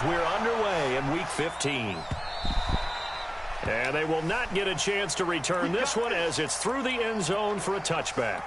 as we're underway in Week 15. And they will not get a chance to return this one as it's through the end zone for a touchback.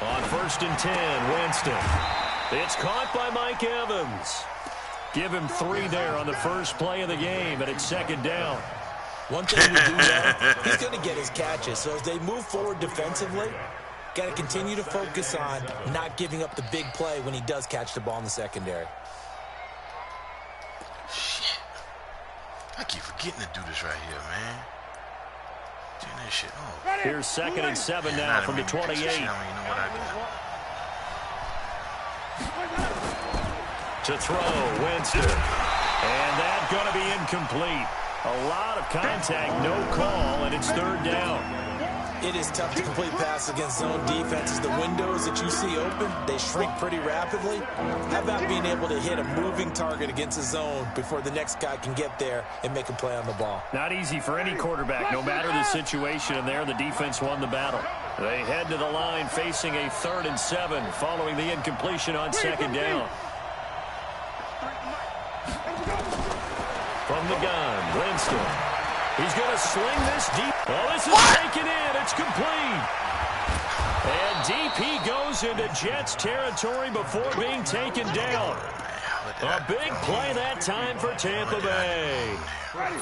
On 1st and 10, Winston. It's caught by Mike Evans. Give him 3 there on the first play of the game, and it's 2nd down. One thing to do now, he's going to get his catches. So as they move forward defensively, got to continue to focus on not giving up the big play when he does catch the ball in the secondary. Shit. I keep forgetting to do this right here, man. Doing that shit. Oh. Here's 2nd and 7 now from the 28. To throw, Winston. And that's going to be incomplete. A lot of contact, no call, and it's 3rd down. It is tough to complete pass against zone defenses. The windows that you see open, they shrink pretty rapidly. How about being able to hit a moving target against a zone before the next guy can get there and make a play on the ball? Not easy for any quarterback, no matter the situation, and there the defense won the battle. They head to the line facing a 3rd and 7 following the incompletion on 2nd down. From the gun, Winston. He's going to sling this deep. Oh, this is taken in. It's complete. And deep he goes into Jets territory before being taken down. A big play that time for Tampa Bay.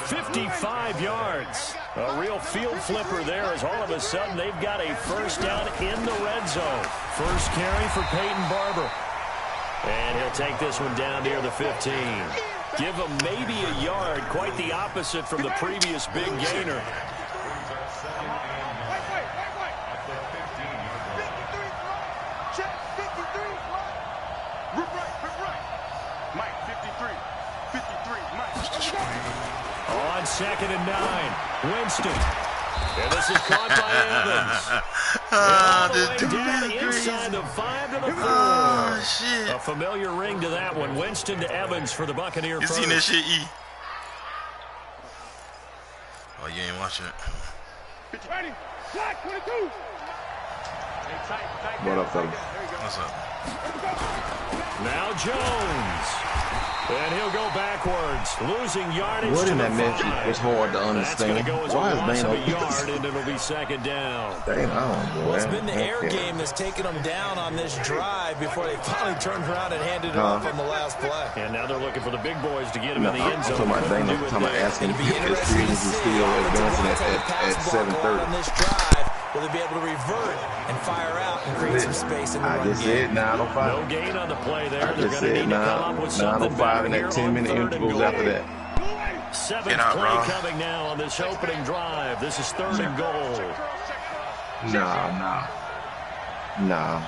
55 yards. A real field flipper there as all of a sudden they've got a 1st down in the red zone. First carry for Peyton Barber. And he'll take this one down near the 15. Give him maybe a yard, quite the opposite from the previous big gainer. On 2nd and 9, Winston. And this is caught by Evans. All the way down inside the 5 to the 4. Oh, shit. A familiar ring to that one. Winston to Evans for the Buccaneer first. You seen that shit, E? Oh, you ain't watching it. What up, fellas? What's up? Now Jones. And he'll go backwards, losing yardage. What in to that the match 5. was hard to understand. Why is Loss of Bane a yard, and it'll be 2nd down. Damn, well, it's been the air game that's taken them down on this drive before they finally turned around and handed it off on the last play. And now they're looking for the big boys to get him in the end zone. I'm talking about asking if his series is still advancing at 7:30. On this drive, will they be able to revert and fire out and create some space in the run game? I just said 9:05. No gain on the play there. I just said 9:05 and that 10-minute intervals after that. 7th play coming now on this opening drive. This is 3rd and goal. Nah.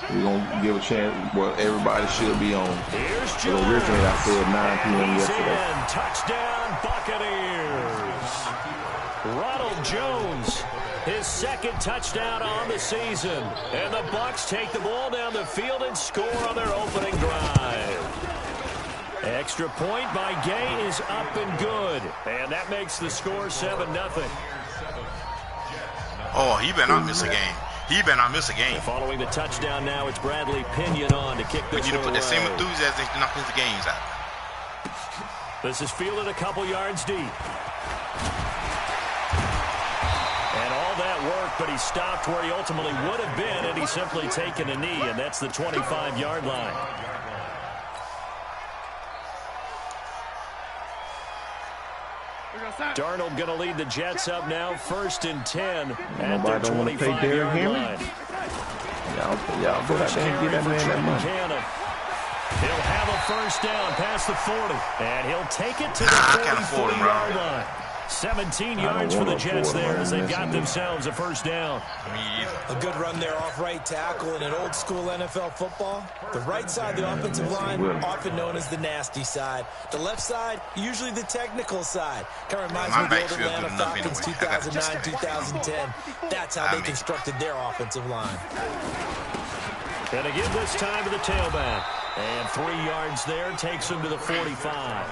We're going to give a chance what everybody should be on. So originally I said 9 p.m. yesterday. Touchdown Buccaneers. Ronald Jones, his 2nd touchdown on the season. And the Bucs take the ball down the field and score on their opening drive. Extra point by Gay is up and good. And that makes the score 7-0. Oh, he better not miss a game. He better not miss a game. And following the touchdown now, it's Bradley Pinion on to kick this one away. We need to put the same enthusiasm to knock his games out. This is fielded a couple yards deep. And all that work, but he stopped where he ultimately would have been, and he's simply taken a knee, and that's the 25-yard line. Darnold going to lead the Jets up now, 1st and 10 at their 25-yard line. Y'all go out there and get that man that money. He'll have a 1st down past the 40, and he'll take it to the 44-yard line. 17 yards for the Jets there as they've got themselves a first down. A good run there off right tackle in an old school NFL football. The right side of the offensive line, often known as the nasty side. The left side, usually the technical side. Kind of reminds me of the old Atlanta Falcons 2009-2010. That's how they constructed their offensive line. And again this time to the tailback. And 3 yards there takes him to the 45.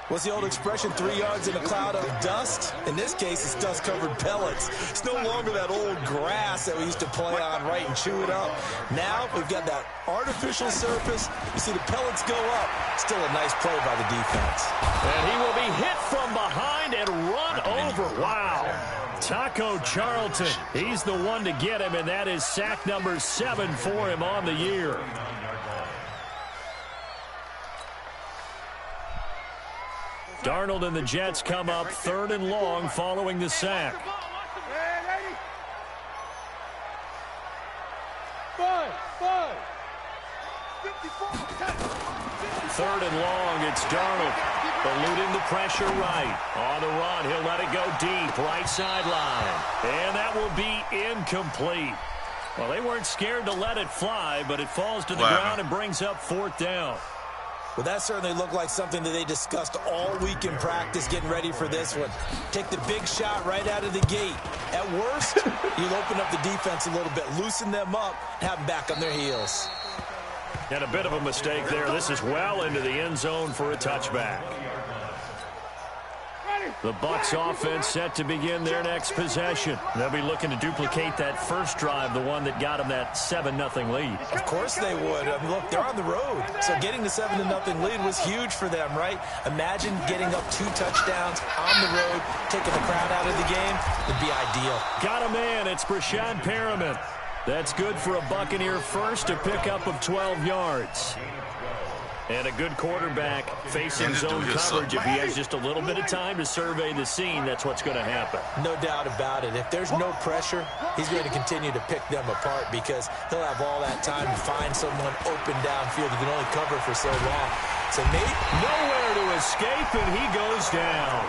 What's the old expression, 3 yards in a cloud of dust? In this case, it's dust-covered pellets. It's no longer that old grass that we used to play on, right, and chew it up. Now we've got that artificial surface. You see the pellets go up. Still a nice play by the defense. And he will be hit from behind and run over. Wow. Taco Charlton, he's the one to get him, and that is sack number 7 for him on the year. Darnold and the Jets come up 3rd and long following the sack. 3rd and long, it's Darnold. Eluding the pressure right. On the run, he'll let it go deep, right sideline. And that will be incomplete. Well, they weren't scared to let it fly, but it falls to the ground and brings up 4th down. Well, that certainly looked like something that they discussed all week in practice, getting ready for this one. Take the big shot right out of the gate. At worst, you'll open up the defense a little bit, loosen them up, have them back on their heels. And a bit of a mistake there. This is well into the end zone for a touchback. The Bucs offense set to begin their next possession. They'll be looking to duplicate that first drive, the one that got them that 7-0 lead. Of course they would. Look, they're on the road. So getting the 7-0 lead was huge for them, right? Imagine getting up 2 touchdowns on the road, taking the crowd out of the game. Would be ideal. Got a man. It's Brashad Perriman. That's good for a Buccaneer first, a pickup of 12 yards. And a good quarterback facing zone coverage. If he has just a little bit of time to survey the scene, that's what's going to happen. No doubt about it. If there's no pressure, he's going to continue to pick them apart because he'll have all that time to find someone open downfield. He can only cover for so long. So nowhere to escape, and he goes down.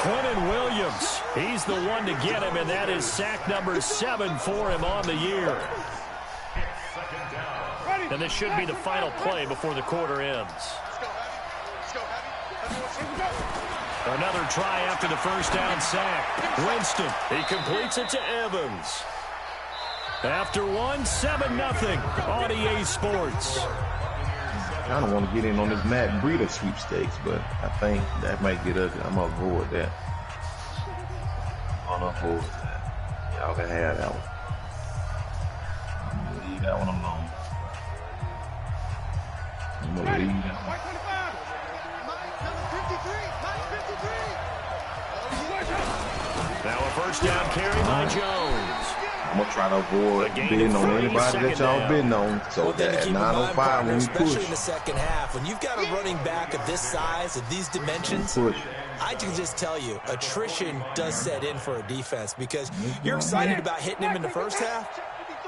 Quentin Williams, he's the one to get him, and that is sack number 7 for him on the year. And this should be the final play before the quarter ends. Another try after the first down sack. Winston, he completes it to Evans. After one, 7-0 on EA Sports. I kind of want to get in on this Matt Breida sweepstakes, but I think that might get ugly. I'm going to avoid that. I'm going to avoid that. Y'all can have that one. I'm going to leave that one alone. I'm going to leave that one. Now a first down carry by Jones. I'm going to try to avoid bidding on anybody that y'all bidding on. So that at 9:05 when we push. Especially in the second half, when you've got a running back of this size, of these dimensions, I can just tell you, attrition does set in for a defense because you're excited about hitting him in the first half.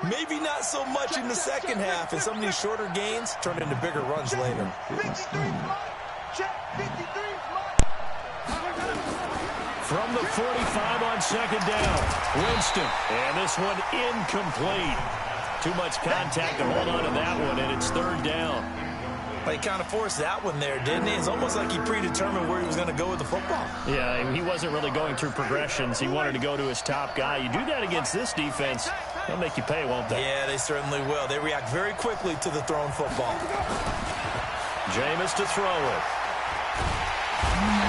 Maybe not so much in the second half, and some of these shorter gains turn into bigger runs later. From the 45 on second down, Winston, and this one incomplete. Too much contact to hold on to that one, and it's third down. Well, he kind of forced that one there, didn't he? It's almost like he predetermined where he was going to go with the football. Yeah, he wasn't really going through progressions. He wanted to go to his top guy. You do that against this defense, they'll make you pay, won't they? Yeah, they certainly will. They react very quickly to the thrown football. Jameis to throw it.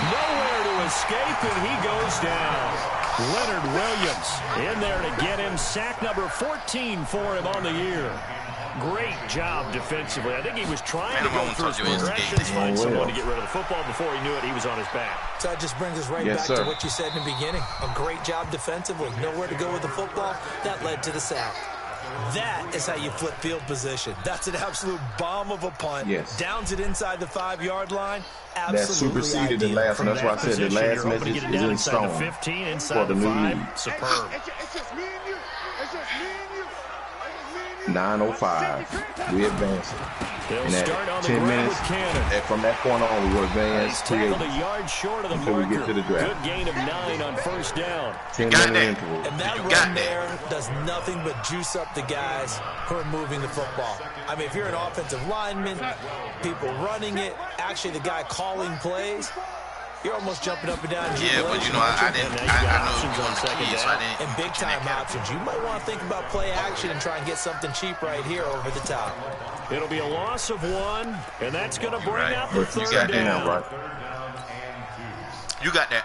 Nowhere to escape, and he goes down. Leonard Williams in there to get him. Sack number 14 for him on the year. Great job defensively. I think he was trying to go through his progressions, find someone to get rid of the football. Before he knew it, he was on his back. So that just brings us right back to what you said in the beginning. A great job defensively. Nowhere to go with the football. That led to the sack. That is how you flip field position. That's an absolute bomb of a punt. Yes. Downs it inside the 5-yard line. Absolutely that superseded the last one. That's why I said the last message is in stone. 15 inside the 5. Superb. 9:05. We advancing. They'll And start on the 10 ground minutes, with Cannon. and from that point on, we will advance. He's tackled a yard short of the until we marker. get to the draft. Good gain of 9 on first down. 10-minute interval. And that run there does nothing but juice up the guys who are moving the football. I mean, if you're an offensive lineman, people running it, actually the guy calling plays, you're almost jumping up and down. Yeah, but you know, I know you want the key, so I didn't. And big time options. You might want to think about play action and try and get something cheap right here over the top. It'll be a loss of 1, and that's going to bring out the third got down. that, right? You got that.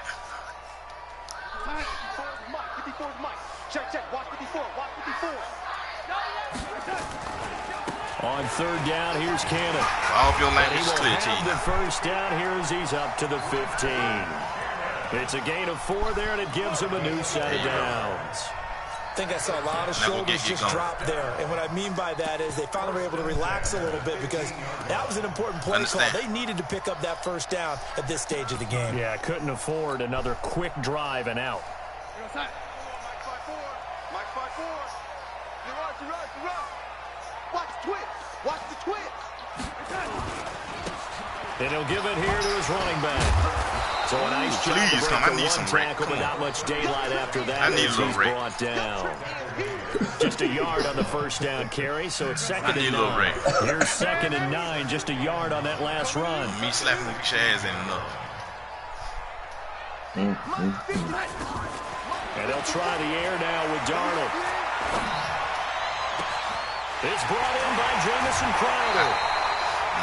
On third down, here's Cannon. I hope your language is clear to you. The first down here as he's up to the 15. It's a gain of 4 there, and it gives him a new set of downs. I think I saw a lot of shoulders just drop there. And what I mean by that is they finally were able to relax a little bit because that was an important play call. They needed to pick up that first down at this stage of the game. Yeah, couldn't afford another quick drive and out. Watch the twitch. Watch the twitch. And he'll give it here to his running back. So a nice job. Please, come. I need some break. But not much daylight after that. I need a little break. Brought down. Just a yard on the first down carry, so it's second and 9. Here's second and 9, just a yard on that last run. Me slapping the shares ain't enough. And they'll try the air now with Darnold. It's brought in by Jamison Crowder.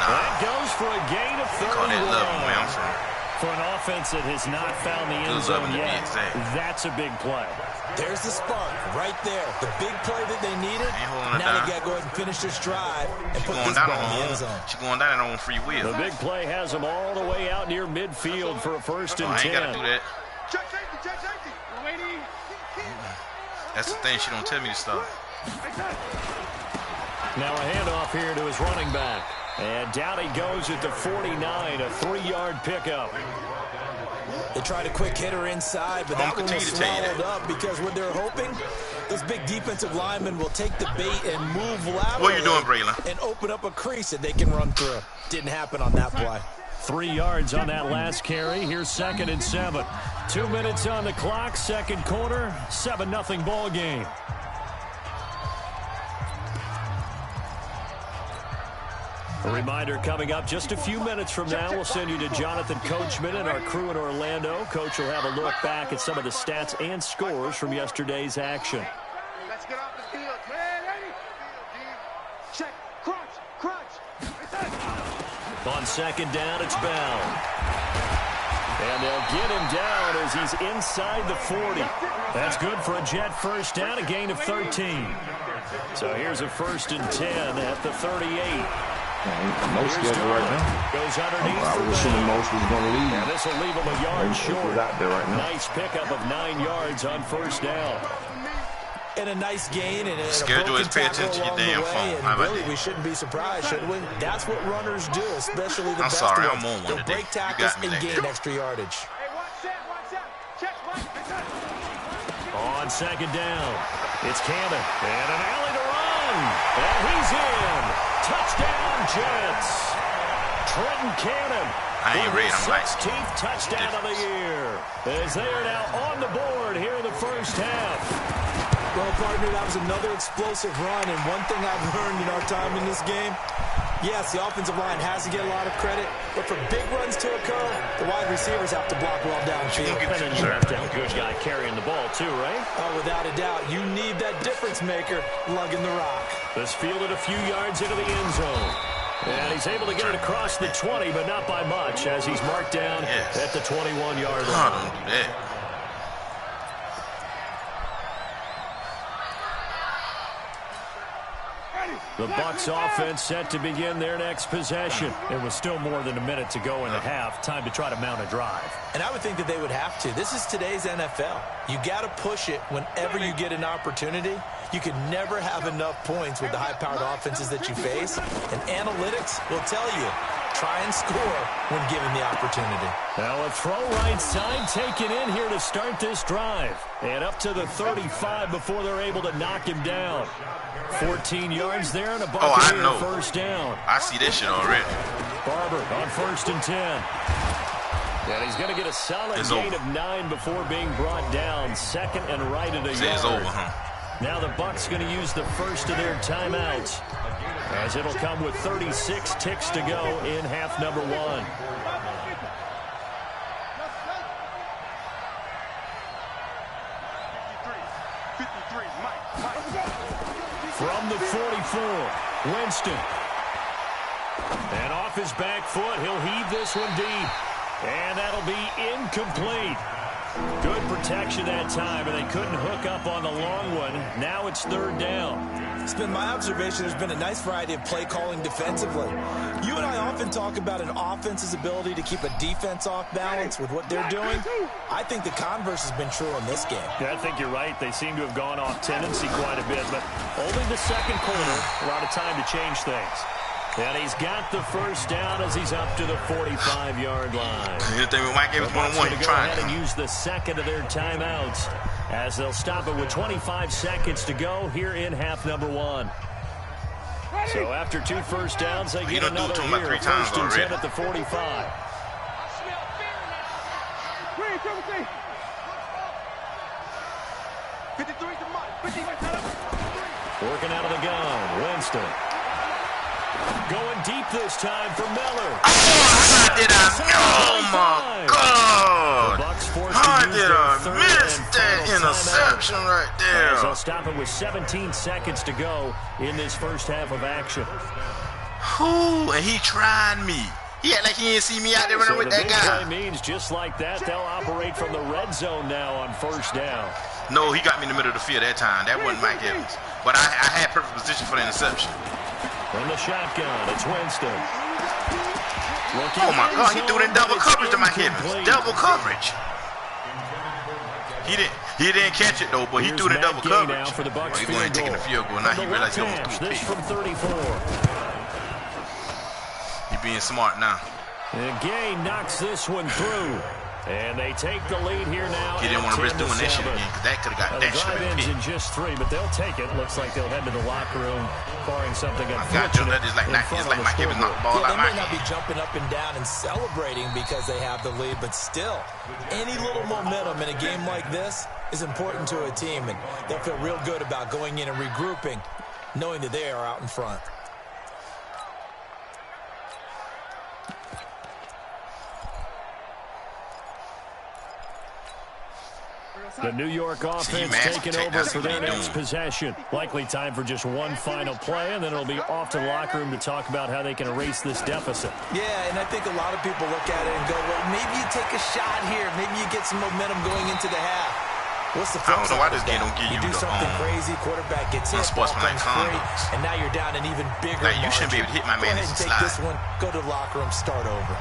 That goes for a gain of 31. For an offense that has not found the end zone yet, that's a big play. There's the spark right there. The big play that they needed. Now they got to go ahead and finish this drive and put this ball in the end zone. She's going down on free will. The big play has them all the way out near midfield for a first and 10. I ain't got to do that. That's the thing. She don't tell me to stop. Now a handoff here to his running back. And down he goes at the 49, a 3-yard pickup. They tried a quick hitter inside, but that one was swallowed up because what they're hoping, this big defensive lineman will take the bait and move laterally. What are you doing, Braylon? And open up a crease that they can run through. Didn't happen on that play. 3 yards on that last carry. Here's second and 7. 2 minutes on the clock, second quarter, 7-0 ball game. A reminder coming up just a few minutes from now, we'll send you to Jonathan Coachman and our crew in Orlando. Coach will have a look back at some of the stats and scores from yesterday's action. Let's get off the field. Check. Crunch. On second down, it's Bell. And they'll get him down as he's inside the 40. That's good for a Jet first down, a gain of 13. So here's a first and 10 at the 38. No schedule right now. Goes underneath. I was assuming most was going to leave. And this will leave him a yard short. Out there right now. Nice pickup of 9 yards on first down. And a nice gain. And schedule is pay attention to your damn phone. And really, we shouldn't be surprised, should we? That's what runners do, especially the best ones. I'm on one They'll today. break tackles and gain extra yardage. Hey, watch that. Check. On second down, it's Cannon. And an alley to run. And he's in. Touchdown, Jets. Trenton Cannon. I ain't ready. I'm like 16th touchdown of the year. As they are now on the board here in the first half. Well, partner, that was another explosive run. And one thing I've learned in our time in this game, yes, the offensive line has to get a lot of credit. But for big runs to occur, the wide receivers have to block well downfield. And then you have to have a good guy carrying the ball, too, right? Oh, without a doubt. You need that difference maker lugging the rock. This fielded a few yards into the end zone. And he's able to get it across the 20, but not by much, as he's marked down at the 21-yard line. Don't do that. The Bucs offense set to begin their next possession. It was still more than a minute to go in the half. Time to try to mount a drive. And I would think that they would have to. This is today's NFL. You got to push it whenever you get an opportunity. You can never have enough points with the high-powered offenses that you face. And analytics will tell you, try and score when given the opportunity. Now a throw right side taken in here to start this drive. And up to the 35 before they're able to knock him down. 14 yards there and a Buccaneer first down. I see this shit already. Barber on 1st and 10. And he's going to get a solid gain of 9 before being brought down. 2nd and right at a yard. It's over, huh? Now the Bucs going to use the first of their timeouts, as it'll come with 36 ticks to go in half number 1. From the 44, Winston. And off his back foot, he'll heave this one deep. And that'll be incomplete. Good protection that time, and they couldn't hook up on the long one. Now it's 3rd down. It's been my observation there's been a nice variety of play calling defensively. You and I often talk about an offense's ability to keep a defense off balance with what they're doing. I think the converse has been true in this game. Yeah, I think you're right. They seem to have gone off tendency quite a bit, but only the 2nd quarter, a lot of time to change things. And he's got the first down as he's up to the 45-yard line. Anything we might give us one-on-one, you're trying to use the 2nd of their timeouts as they'll stop it with 25 seconds to go here in half number 1. So after 2 first downs, they get another here. 1st and 10 at the 45. Working out of the gun, Winston. Going deep this time for Miller. Oh, my God. How did I miss that interception right there? They'll stop it with 17 seconds to go in this first half of action. Ooh, and he tried me. He act like he didn't see me out there running with that guy. Play means just like that, they'll operate from the red zone now on 1st down. No, he got me in the middle of the field that time. That wasn't Mike Evans. But I had perfect position for the interception. From the shotgun, it's Winston. Oh, my God. He threw it in double coverage to Mike Evans. Double coverage. He didn't catch it, though, but he threw it in double coverage. For the Bucs he's going to take the field goal. Now he realized he almost threw a pick. pick. From 34. He being smart now. And Gay knocks this one through. And they take the lead here now. He didn't want to risk doing that shit again, because that could have got that shit. The drive ends in just 3, but they'll take it. Looks like they'll head to the locker room, barring something unfortunate. It's like Mike Evans knocked the ball out They my may not be hand. jumping up and down and celebrating because they have the lead, but still, any little momentum in a game like this is important to a team, and they'll feel real good about going in and regrouping, knowing that they are out in front. The New York offense taking over for their next possession. Likely time for just one final play, and then it'll be off to the locker room to talk about how they can erase this deficit. Yeah, and I think a lot of people look at it and go, well, maybe you take a shot here. Maybe you get some momentum going into the half. What's the flip I don't know why this game don't give you do the something crazy, quarterback gets hit, ball unsportsmanlike comes free, conduct. and now you're down an even bigger Like, you margin. shouldn't be able to hit my man Go ahead as and he take slide. this one, go to the locker room, start over.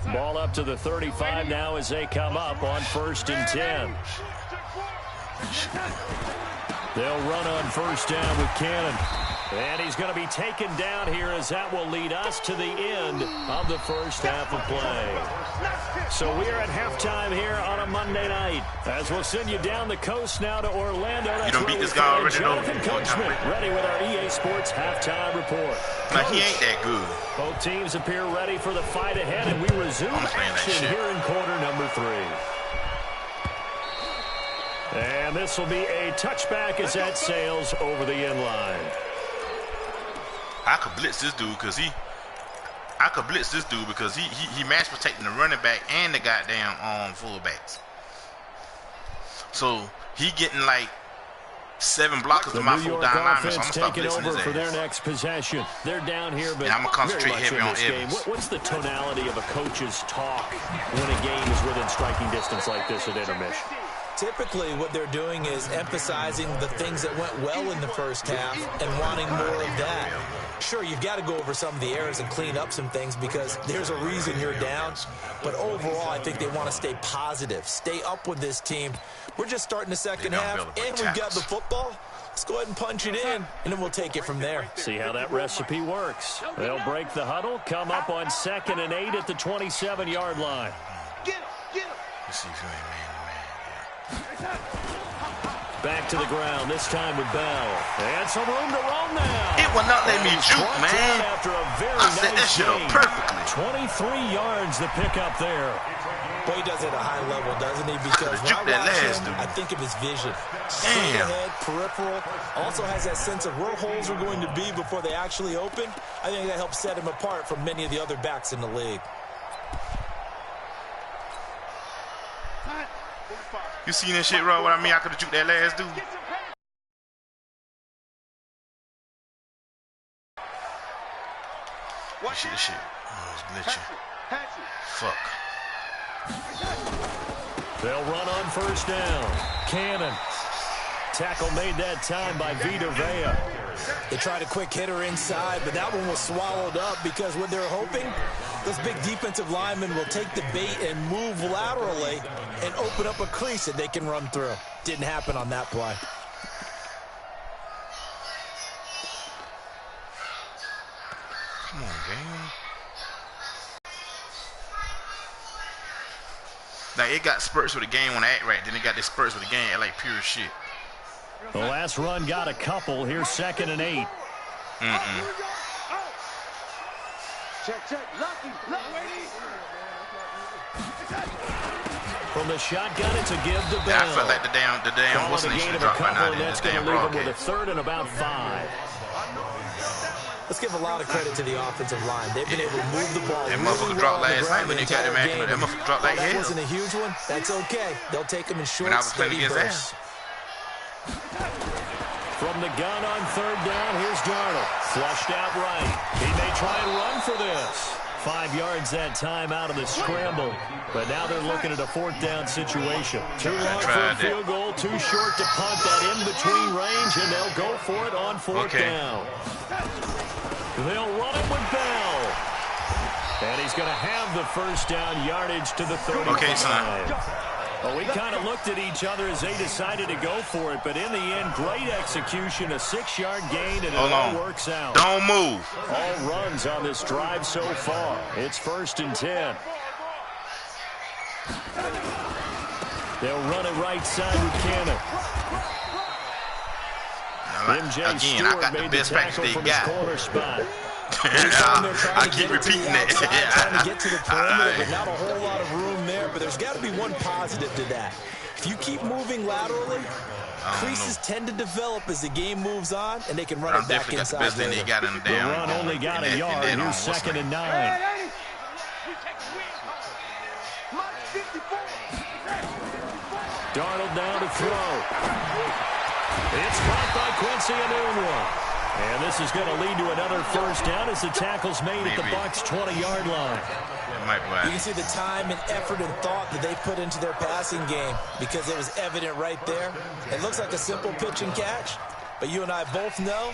Ball up to the 35 now as they come up on 1st and 10. They'll run on 1st down with Cannon. And he's going to be taken down here as that will lead us to the end of the first half of play. So we are at halftime here on a Monday night. As we'll send you down the coast now to Orlando. You don't beat this guy already, though. Jonathan Coachman ready with our EA Sports halftime report. Like, he ain't that good. Both teams appear ready for the fight ahead, and we resume action here in quarter number 3. And this will be a touchback as that sails over the end line. I could blitz this dude because he match protecting the running back and the goddamn fullbacks. So he getting like 7 blockers to my full down lineman, so I'm gonna start blitzing his ass. For their next possession. They're down here, but and I'm gonna concentrate very much heavy in on this game. Evans. What's the tonality of a coach's talk when a game is within striking distance like this at intermission? Typically, what they're doing is emphasizing the things that went well in the first half and wanting more of that. Sure, you've got to go over some of the errors and clean up some things because there's a reason you're down. But overall, I think they want to stay positive, stay up with this team. We're just starting the second half, and we've got the football. Let's go ahead and punch it in, and then we'll take it from there. See how that recipe works. They'll break the huddle, come up on 2nd and 8 at the 27-yard line. Get him, get him. Let's see if you ain't man-to-man. Back to the ground, this time with Bell. And some room to roam now. It will not let me juke, man. After a very I set that nice shit up game. perfectly. 23 yards the pickup there. Boy, he does it at a high level, doesn't he? Because when I watch him, I think of his vision. Straight ahead, peripheral. Also has that sense of where holes are going to be before they actually open. I think that helps set him apart from many of the other backs in the league. You seen that shit, bro? What I mean? I could have juked that last dude. This shit. Oh, it's glitching. Fuck. They'll run on 1st down. Cannon. Tackle made that time by Vita Vea. They tried a quick hitter inside, but that one was swallowed up because what they're hoping, those big defensive linemen will take the bait and move laterally and open up a crease that they can run through. Didn't happen on that play. Come on, game. Like, it got spurts with the game when I act right. Then it got this spurts with the game at like pure shit. The last run got a couple. Here's 2nd and 8. Check. Lucky. From the shotgun, it's a give to Bell. Yeah, I felt like the damn what's the name should have dropped by now. That's going to leave him with a 3rd and about 5. Let's give a lot of credit to the offensive line. They've been able to move the ball. That motherfucker dropped last night when they got him acting. That motherfucker dropped like hell. That wasn't a huge one. That's okay. They'll take them in short, steady bursts. From the gun on 3rd down, here's Darnold. Flushed out right. He may try and run for this. 5 yards that time out of the scramble. But now they're looking at a 4th down situation. Too long for a field goal, too short to punt that in between range, and they'll go for it on 4th down. They'll run it with Bell. And he's going to have the 1st down yardage to the 35. Okay, son. Well, we kind of looked at each other as they decided to go for it, but in the end, great execution, a 6-yard gain, and it all works out. Don't move. All runs on this drive so far. It's 1st and 10. They'll run it right side with Cannon. Again, I got the best package they got. I keep repeating that. Trying to get to the perimeter, but not a whole lot of room there. But there's got to be one positive to that. If you keep moving laterally, creases tend to develop as the game moves on, and they can run it back inside. The best thing they got in the damn. The run only got a yard. Here's 2nd and 9. Darnold down to throw. It's caught by Quincy Enunwa. And this is going to lead to another 1st down as the tackle's made at the Bucs' 20-yard line. You can see the time and effort and thought that they put into their passing game because it was evident right there. It looks like a simple pitch and catch, but you and I both know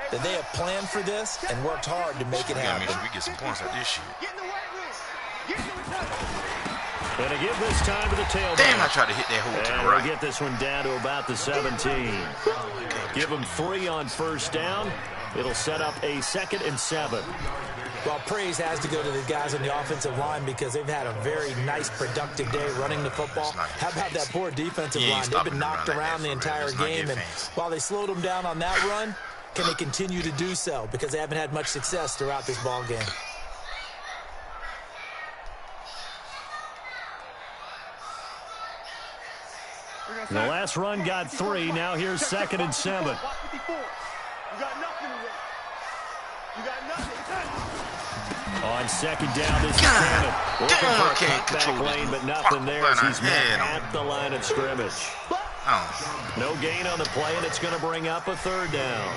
that they have planned for this and worked hard to make it happen. Make sure we get some points out this shit. And to give this time to the tailback. Damn, I tried to hit that hole to the right. Get this one down to about the 17. Give them 3 on 1st down. It'll set up a 2nd and 7. Well, praise has to go to the guys on the offensive line because they've had a very nice, productive day running the football. How about that poor defensive line? They've been knocked around the entire game, and while they slowed them down on that run, can they continue to do so? Because they haven't had much success throughout this ball game. The last run got 3. Now here's 2nd and 7. You got nothing today. You got nothing. On 2nd down, this is Cannon. Looking for a cutback lane, but nothing there as he's met at the line of scrimmage. No gain on the play, and it's going to bring up a 3rd down.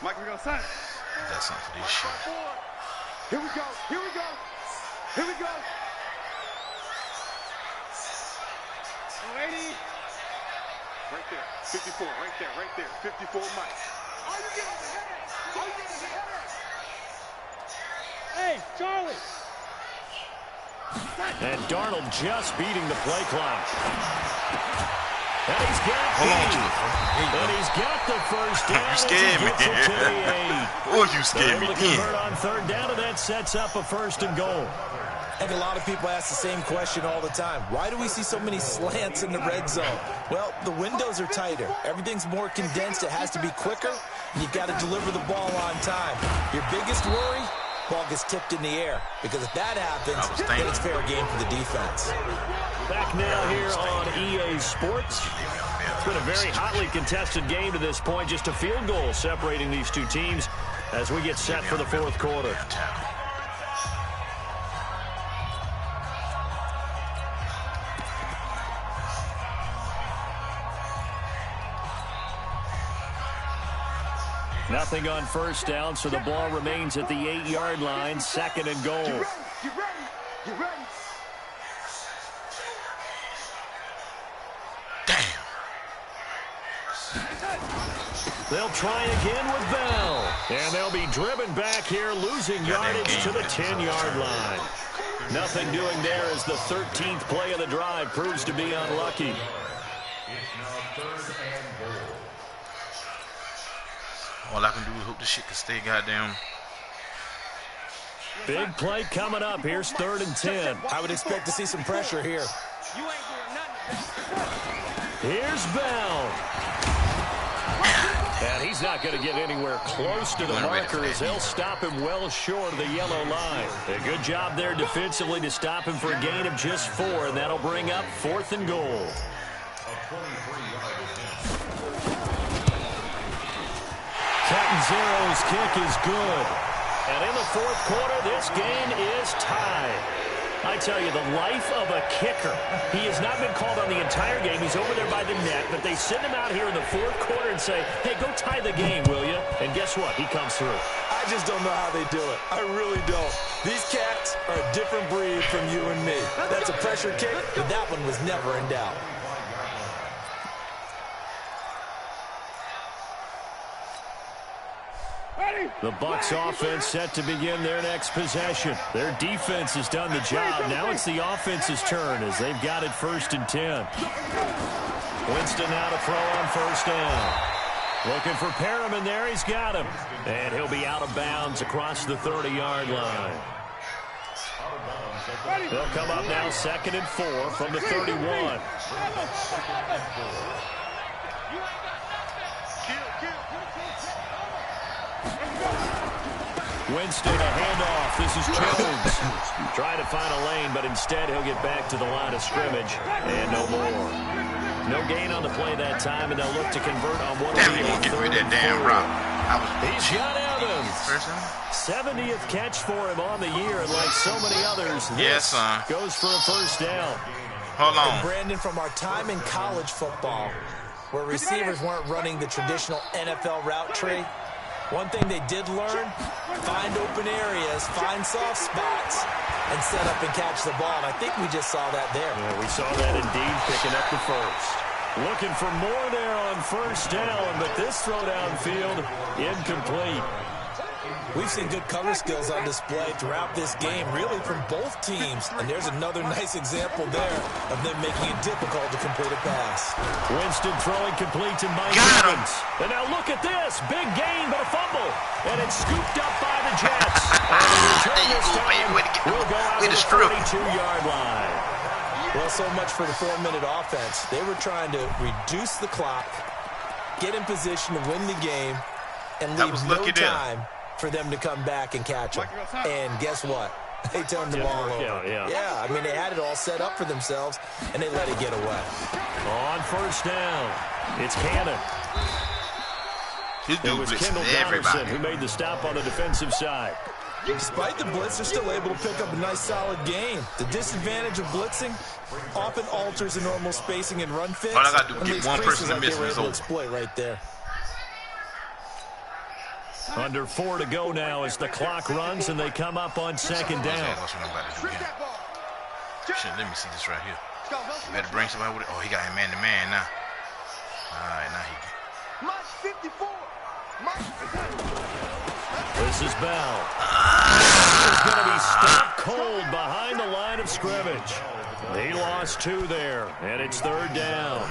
Mike, we're going to sign it. That's something for this shit. Here we go. Here we go. Here we go. 80. Right there. 54. Right there. Right there. 54 Mike. Are you getting the header? Are you getting the header? Hey, Charlie. And Darnold just beating the play clock. And he's got the first down. You scared me. Oh, you scared me. Convert on third down, and that sets up a 1st and goal. And a lot of people ask the same question all the time. Why do we see so many slants in the red zone? Well, the windows are tighter. Everything's more condensed. It has to be quicker. And you've got to deliver the ball on time. Your biggest worry? Ball gets tipped in the air. Because if that happens, then it's fair game for the defense. Back now here on EA Sports. It's been a very hotly contested game to this point. Just a field goal separating these two teams as we get set for the 4th quarter. Nothing on 1st down, so the ball remains at the 8-yard line. 2nd and goal. Get ready. Damn. They'll try again with Bell. And they'll be driven back here, losing yardage to the 10-yard line. Nothing doing there as the 13th play of the drive proves to be unlucky. All I can do is hope this shit can stay goddamn. Big play coming up. Here's 3rd and 10. I would expect to see some pressure here. Here's Bell. And he's not going to get anywhere close to the marker as they'll stop him well short of the yellow line. A good job there defensively to stop him for a gain of just 4, and that'll bring up 4th and goal. Catanzaro's kick is good. And in the 4th quarter, this game is tied. I tell you, the life of a kicker. He has not been called on the entire game. He's over there by the net, but they send him out here in the 4th quarter and say, hey, go tie the game, will you? And guess what? He comes through. I just don't know how they do it. I really don't. These cats are a different breed from you and me. That's a pressure kick, but that one was never in doubt. The Bucs offense set to begin their next possession. Their defense has done the job. Now it's the offense's turn as they've got it 1st and 10. Winston now to throw on 1st down. Looking for Perriman there. He's got him. And he'll be out of bounds across the 30-yard line. They'll come up now 2nd and 4 from the 31. Winston, a handoff. This is Jones. Trying to find a lane, but instead he'll get back to the line of scrimmage. And no more. No gain on the play that time, and they'll look to convert on one of the Get rid of that damn rock. He's got Evans. 70th catch for him on the year, and like so many others, this goes for a 1st down. Hold on. And Brandon, from our time in college football, where receivers weren't running the traditional NFL route tree, one thing they did learn, find open areas, find soft spots, and set up and catch the ball. And I think we just saw that there. Yeah, we saw that indeed, picking up the 1st. Looking for more there on 1st down, but this throw downfield, incomplete. We've seen good cover skills on display throughout this game, really from both teams. And there's another nice example there of them making it difficult to complete a pass. Winston throwing complete to Mike Evans. And now look at this. Big gain, but a fumble. And it's scooped up by the Jets. And the return this time will go out to the 32-yard line. Well, so much for the 4-minute offense. They were trying to reduce the clock, get in position to win the game, and leave no time for them to come back and catch them. And guess what? They turned the ball over. Yeah, I mean, they had it all set up for themselves, and they let it get away. On 1st down, it's Cannon. It was Kendall Donaldson who made the stop on the defensive side. Despite the blitz, they're still able to pick up a nice, solid gain. The disadvantage of blitzing often alters the normal spacing and run fits. All I got to do is get one person to miss this over. Exploit right there. Under 4 to go now as the clock runs and they come up on 2nd down. Shit, let me see this right here. You better bring somebody with it. Oh, he got him man-to-man now. All right, now he can. March 54. March 54. This is Bell. He's going to be stopped cold behind the line of scrimmage. He lost 2 there, and it's 3rd down.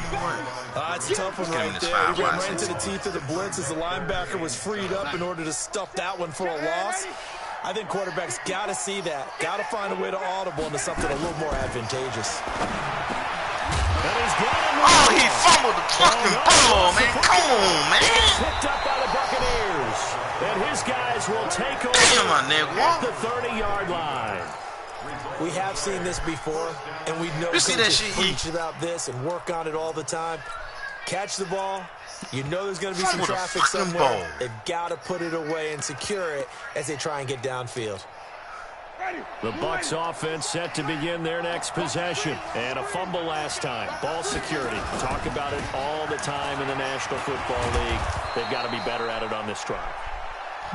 It's a tough one right there. He ran right into the teeth of the blitz as the linebacker was freed up in order to stuff that one for a loss. I think quarterbacks got to see that. Got to find a way to audible into something a little more advantageous. Oh, he fumbled the fucking ball, man. Come on, man. Picked up by the Buccaneers. And his guys will take over at the 30-yard line. We have seen this before, and we know coaches preach about this and work on it all the time. Catch the ball. You know there's going to be some traffic somewhere. They've got to put it away and secure it as they try and get downfield. The Bucs offense set to begin their next possession. And a fumble last time. Ball security. Talk about it all the time in the National Football League. They've got to be better at it on this drive.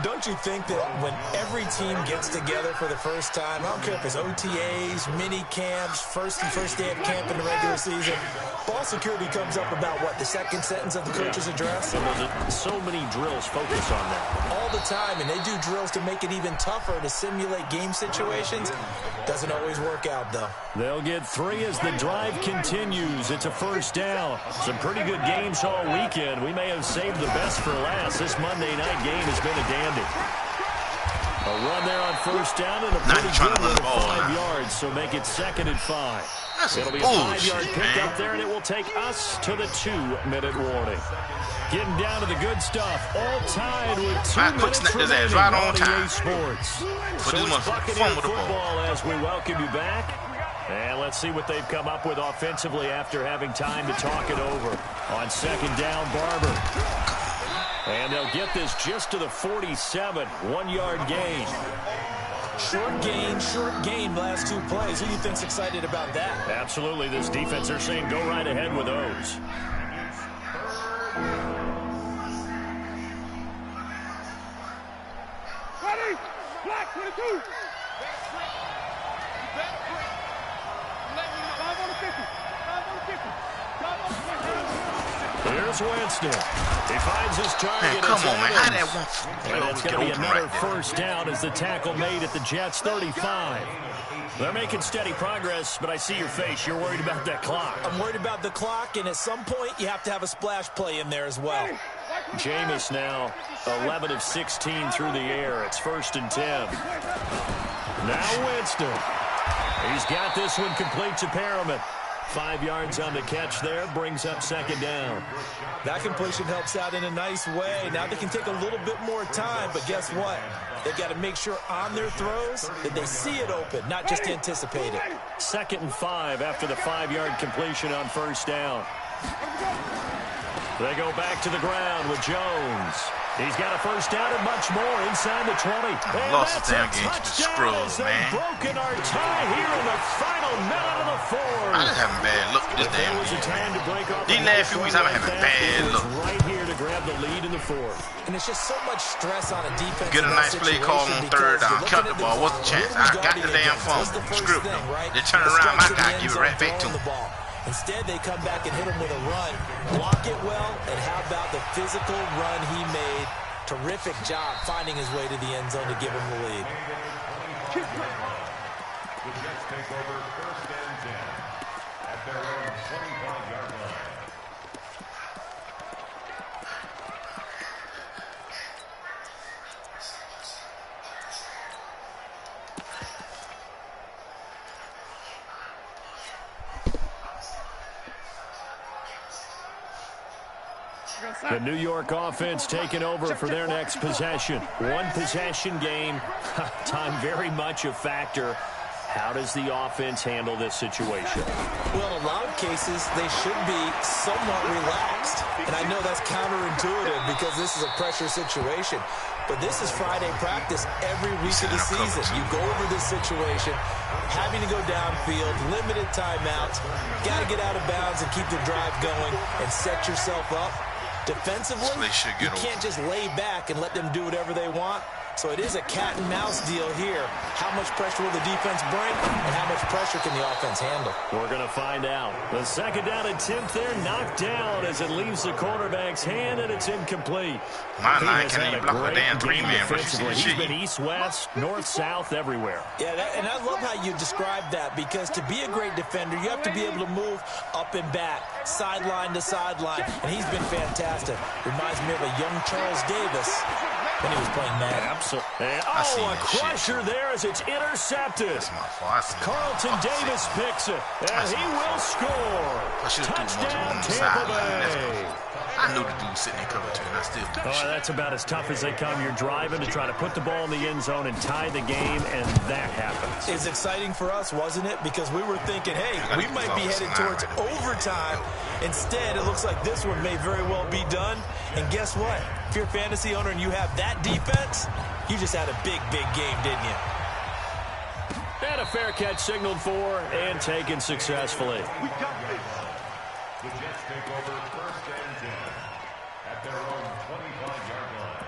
Don't you think that when every team gets together for the first time, I don't care if it's OTAs, mini camps, first day of camp in the regular season, ball security comes up about what, the second sentence of the coach's address? And so many drills focus on that. All the time, and they do drills to make it even tougher to simulate game situations. Doesn't always work out, though. They'll get 3 as the drive continues. It's a 1st down. Some pretty good games all weekend. We may have saved the best for last. This Monday night game has been a dandy. A run there on 1st down and a pretty good one at 5 yards, so make it 2nd and 5. It'll be a 5-yard pickup there, and it will take us to the 2-minute warning. Getting down to the good stuff, all tied with 2 minutes remaining on EA Sports. So it's Buccaneer football as we welcome you back. And let's see what they've come up with offensively after having time to talk it over. On 2nd down, Barber. And they'll get this just to the 47, 1-yard gain. Short gain, last 2 plays. Who do you think's excited about that? Absolutely. This defense, they're saying go right ahead with those. Ready? Black 22. 5 on the 50. 5 on the 50. 5 on the 50. Here's Winston. He finds his target. Come on, man. How that one? And it's going to be another 1st down as the tackle made at the Jets' 35. They're making steady progress, but I see your face. You're worried about that clock. I'm worried about the clock, and at some point, you have to have a splash play in there as well. Jameis now 11 of 16 through the air. It's 1st and 10. Now Winston. He's got this one complete to Perriman. 5 yards on the catch there, brings up 2nd down. That completion helps out in a nice way. Now they can take a little bit more time, but guess what? They've got to make sure on their throws that they see it open, not just anticipate it. 2nd and 5 after the 5-yard completion on 1st down. They go back to the ground with Jones. He's got a 1st down and much more inside the 20. And lost the damn that's a game to the touchdown Skrulls, as they've man. broken our tie here in the final minute of the 4th. I just having bad luck with this damn game. These last few weeks, I've been having bad luck. Right here to grab the lead in the 4th. And it's just so much stress on a defense. Get a nice play call on 3rd down. Cut the ball. What's the chance? I got the damn fumble. Screw them. They turn around. My guy give it right back to him. Instead, they come back and hit him with a run. Block it well, and how about the physical run he made? Terrific job finding his way to the end zone to give him the lead. The Jets take over 1st and 10 at their own 25-yard line. The New York offense taking over for their next possession. 1-possession game. Time very much a factor. How does the offense handle this situation? Well, in a lot of cases, they should be somewhat relaxed. And I know that's counterintuitive because this is a pressure situation. But this is Friday practice every week of the season. You go over this situation, having to go downfield, limited timeouts, got to get out of bounds and keep the drive going and set yourself up. Defensively, you can't just lay back and let them do whatever they want. So it is a cat and mouse deal here. How much pressure will the defense bring, and how much pressure can the offense handle? We're going to find out. The second down and 10th there, knocked down as it leaves the quarterback's hand, and it's incomplete. My line can't even block a damn three-man rush. He's been east-west, north-south, everywhere. Yeah, and I love how you described that, because to be a great defender, you have to be able to move up and back, sideline to sideline, and he's been fantastic. Reminds me of a young Charles Davis when he was playing Madden. Absolutely. Oh, a crusher there as it's intercepted. That's my fault. Carlton Davis picks it, and he will score. Touchdown, Tampa Bay. I knew the dude was sitting in cover two, and I still do. Oh, that's about as tough as they come. You're driving to try to put the ball in the end zone and tie the game, and that happens. It's exciting for us, wasn't it? Because we were thinking, hey, we might be headed towards overtime. Instead, it looks like this one may very well be done. And guess what? If you're a fantasy owner and you have that defense, you just had a big, big game, didn't you? And a fair catch signaled for and taken successfully. The Jets take over first and 10 at their own 25-yard line.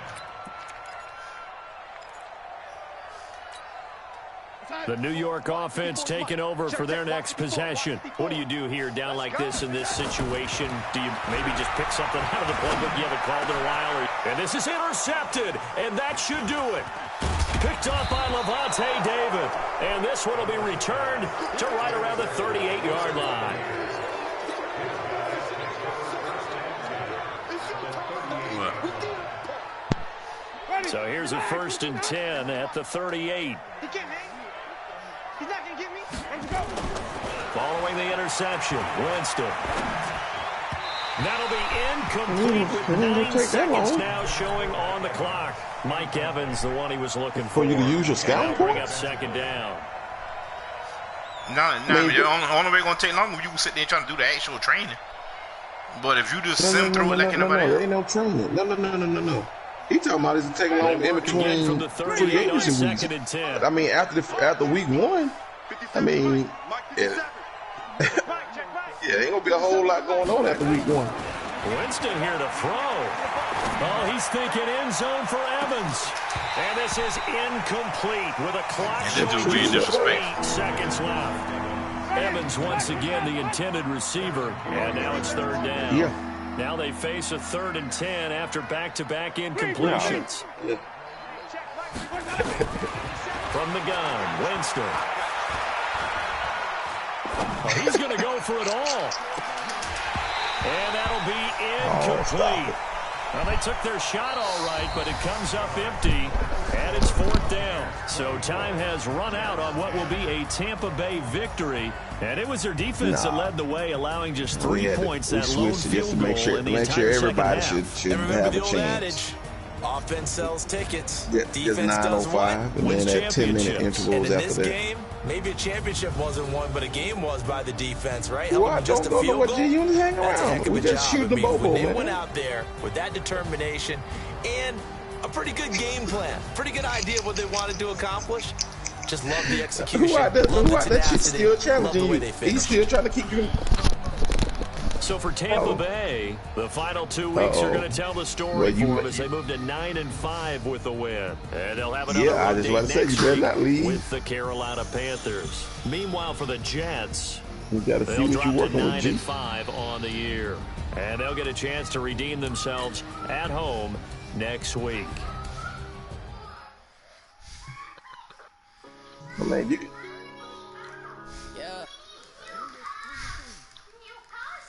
The New York offense taking over for their next possession. What do you do here down like this in this situation? Do you maybe just pick something out of the playbook you haven't called in a while? And this is intercepted, and that should do it. Picked off by Levante David. And this one will be returned to right around the 38-yard line. So here's a 1st and 10 at the 38. He's not going to get me. Let's go. Following the interception, Winston. That'll be incomplete with 9 seconds now showing on the clock. Mike Evans, the one he was looking for. You to use your scouting bring points? up second down. No, the only way it's going to take longer if you sit there trying to do the actual training. But if you just send through it like anybody else. There ain't no training. No. He talking about is taking long in between from the 38 on second and 10. I mean, after week one, I mean, yeah, ain't gonna be a whole lot going on after week one. Winston here to throw. Oh, he's thinking end zone for Evans. And this is incomplete with a clock showing 8 seconds left. Evans once again the intended receiver, and now it's third down. Yeah. Now they face a 3rd and 10 after back-to-back incompletions. Yeah. From the gun, Winston. Oh, he's going to go for it all. And that'll be incomplete. Well, they took their shot all right, but it comes up empty, and it's 4th down. So time has run out on what will be a Tampa Bay victory, and it was their defense that led the way, allowing just 3 points, that lone field goal in the entire second half. Should and remember have the a old chance. adage, offense sells tickets, Yeah, defense does what? and Wins then at 10-minute championships. intervals And in after this that. game, maybe a championship wasn't won, but a game was by the defense, right? Well, I Just a don't know field what goal. G-Unit hang That's a around. heck of We a just job. shoot the When bobo, they man. went out there with that determination and a pretty good game plan, pretty good idea of what they wanted to accomplish. Just love the execution. Who out there tenacity, still challenging love the way you? they finished. He's still trying to keep you. So for Tampa Bay, the final 2 weeks are going to tell the story for them as they move to 9-5 with a win. And they'll have another I just want to say, you better not leave. with the Carolina Panthers. Meanwhile, for the Jets, You got to see they'll what drop you're to working with, G. 9-5 on the year. And they'll get a chance to redeem themselves at home next week. I mean,